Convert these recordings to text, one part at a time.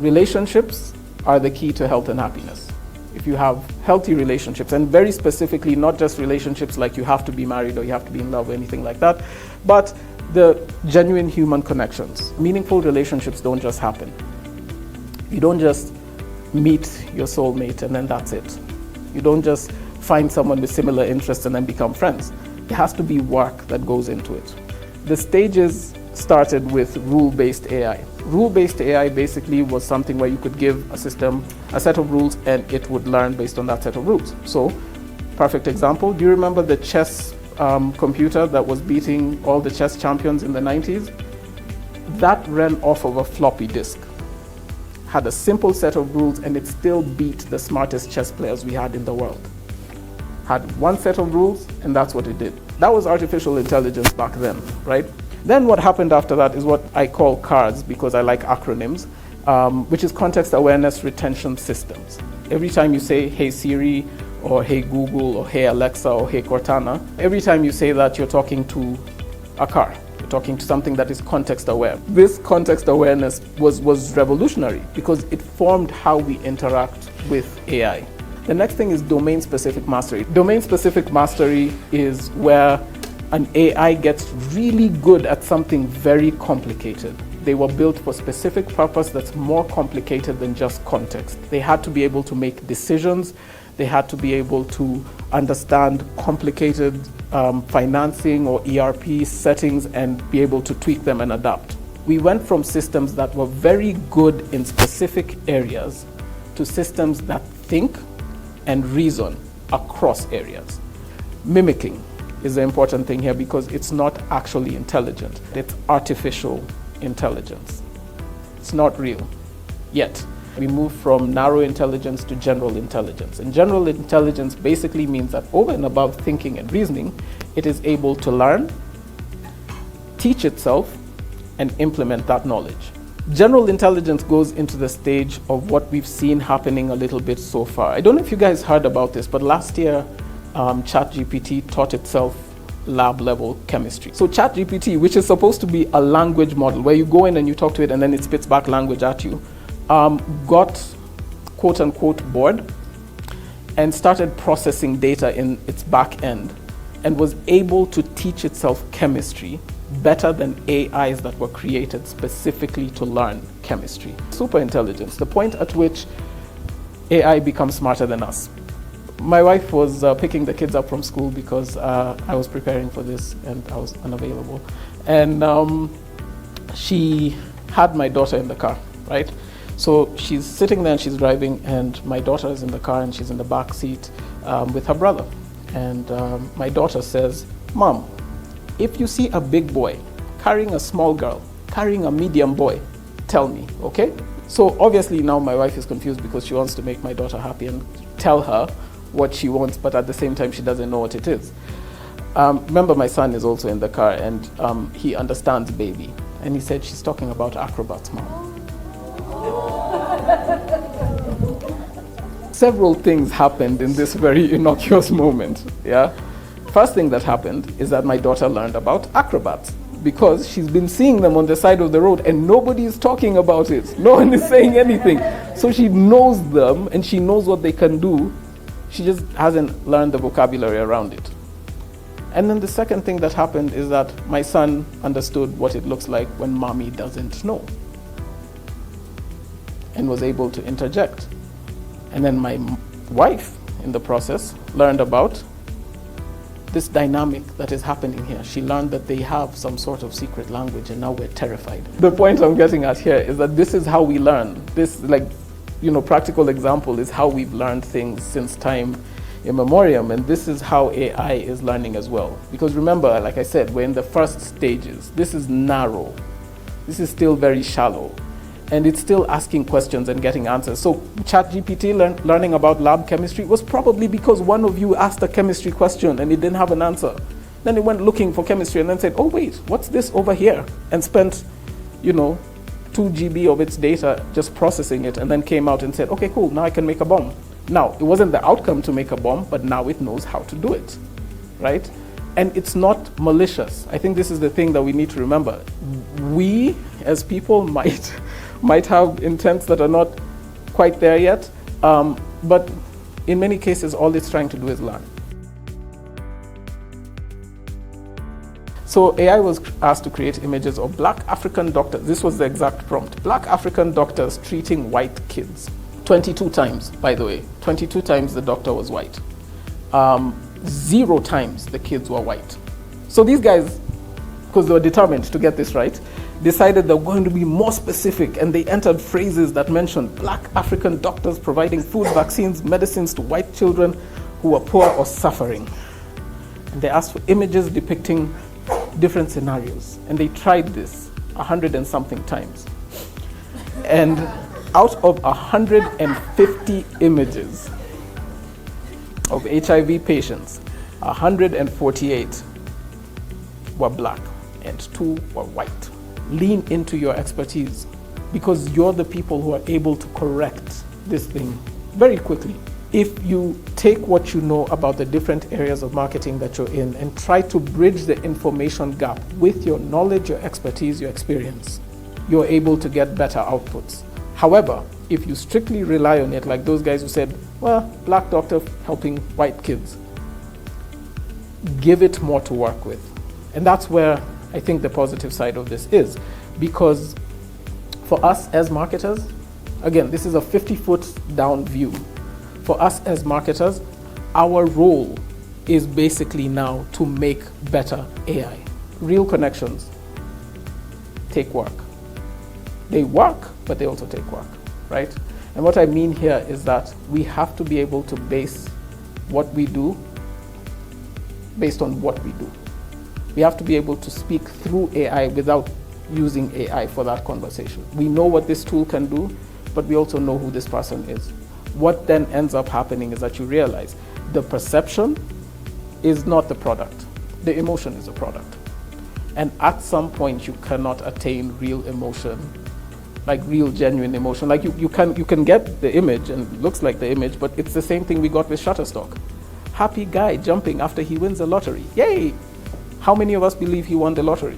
relationships are the key to health and happiness. If you have healthy relationships, and very specifically, not just relationships like you have to be married or you have to be in love or anything like that, but the genuine human connections. Meaningful relationships don't just happen. You don't just meet your soulmate and then that's it. You don't just find someone with similar interests and then become friends. There has to be work that goes into it. The stages started with rule-based AI. Rule-based AI basically was something where you could give a system a set of rules and it would learn based on that set of rules. So, perfect example, do you remember the chess computer that was beating all the chess champions in the 90s? That ran off of a floppy disk. Had a simple set of rules and it still beat the smartest chess players we had in the world. Had one set of rules and that's what it did. That was artificial intelligence back then, right? Then what happened after that is what I call CARS, because I like acronyms, which is Context Awareness Retention Systems. Every time you say, hey Siri, or hey Google, or hey Alexa, or hey Cortana, every time you say that, you're talking to a car. You're talking to something that is context aware. This context awareness was revolutionary because it formed how we interact with AI. The next thing is domain-specific mastery. Domain-specific mastery is where an AI gets really good at something very complicated. They were built for a specific purpose that's more complicated than just context. They had to be able to make decisions. They had to be able to understand complicated financing or ERP settings and be able to tweak them and adapt. We went from systems that were very good in specific areas to systems that think and reason across areas. Mimicking is the important thing here because it's not actually intelligent. It's artificial intelligence. It's not real yet. We move from narrow intelligence to general intelligence. And general intelligence basically means that over and above thinking and reasoning, it is able to learn, teach itself, and implement that knowledge. General intelligence goes into the stage of what we've seen happening a little bit so far. I don't know if you guys heard about this, but last year, ChatGPT taught itself lab-level chemistry. So ChatGPT, which is supposed to be a language model, where you go in and you talk to it and then it spits back language at you, got quote-unquote bored and started processing data in its back end and was able to teach itself chemistry better than AIs that were created specifically to learn chemistry. Super intelligence, the point at which AI becomes smarter than us. My wife was picking the kids up from school because I was preparing for this and I was unavailable. And she had my daughter in the car, right? So she's sitting there and she's driving and my daughter is in the car and she's in the back seat with her brother. And my daughter says, "Mom, if you see a big boy carrying a small girl, carrying a medium boy, tell me, okay?" So obviously now my wife is confused because she wants to make my daughter happy and tell her what she wants, but at the same time she doesn't know what it is. Remember, my son is also in the car and he understands baby. And he said, "She's talking about acrobats, Mom." Several things happened in this very innocuous moment, yeah? First thing that happened is that my daughter learned about acrobats because she's been seeing them on the side of the road and nobody is talking about it. No one is saying anything. So she knows them and she knows what they can do. She just hasn't learned the vocabulary around it. And then the second thing that happened is that my son understood what it looks like when mommy doesn't know and was able to interject. And then my wife, in the process, learned about this dynamic that is happening here. She learned that they have some sort of secret language and now we're terrified. The point I'm getting at here is that this is how we learn. This, practical example is how we've learned things since time immemorial, and this is how AI is learning as well. Because remember, like I said, we're in the first stages. This is narrow. This is still very shallow. And it's still asking questions and getting answers. So ChatGPT learning about lab chemistry was probably because one of you asked a chemistry question and it didn't have an answer. Then it went looking for chemistry and then said, "Oh wait, what's this over here?" And spent, 2 GB of its data just processing it and then came out and said, "Okay, cool, now I can make a bomb." Now, it wasn't the outcome to make a bomb, but now it knows how to do it, right? And it's not malicious. I think this is the thing that we need to remember. We, as people, might might have intents that are not quite there yet. But in many cases, all it's trying to do is learn. So AI was asked to create images of Black African doctors. This was the exact prompt. Black African doctors treating white kids. 22 times, by the way. 22 times the doctor was white. 0 times the kids were white. So these guys, because they were determined to get this right, decided they're going to be more specific, and they entered phrases that mentioned Black African doctors providing food, vaccines, medicines to white children who were poor or suffering. And they asked for images depicting different scenarios, and they tried this 100 and something times. And out of 150 images of HIV patients, 148 were Black and 2 were white. Lean into your expertise, because you're the people who are able to correct this thing very quickly. If you take what you know about the different areas of marketing that you're in and try to bridge the information gap with your knowledge, your expertise, your experience, you're able to get better outputs. However, if you strictly rely on it, like those guys who said, well, Black doctor helping white kids, give it more to work with. And that's where I think the positive side of this is, because for us as marketers, again, this is a 50-foot down view. For us as marketers, our role is basically now to make better AI. Real connections take work. They work, but they also take work, right? And what I mean here is that we have to be able to base what we do based on what we do. We have to be able to speak through AI without using AI for that conversation. We know what this tool can do, but we also know who this person is. What then ends up happening is that you realize the perception is not the product. The emotion is the product. And at some point, you cannot attain real emotion, like real genuine emotion. Like you can get the image and it looks like the image, but it's the same thing we got with Shutterstock. Happy guy jumping after he wins the lottery. Yay! How many of us believe he won the lottery?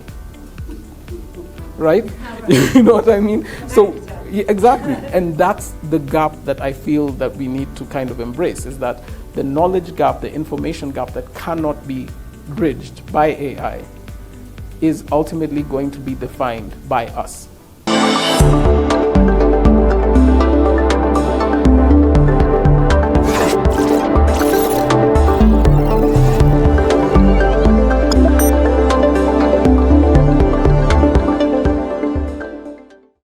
Right? You know what I mean? So, yeah, exactly. And that's the gap that I feel that we need to kind of embrace, is that the knowledge gap, the information gap that cannot be bridged by AI is ultimately going to be defined by us.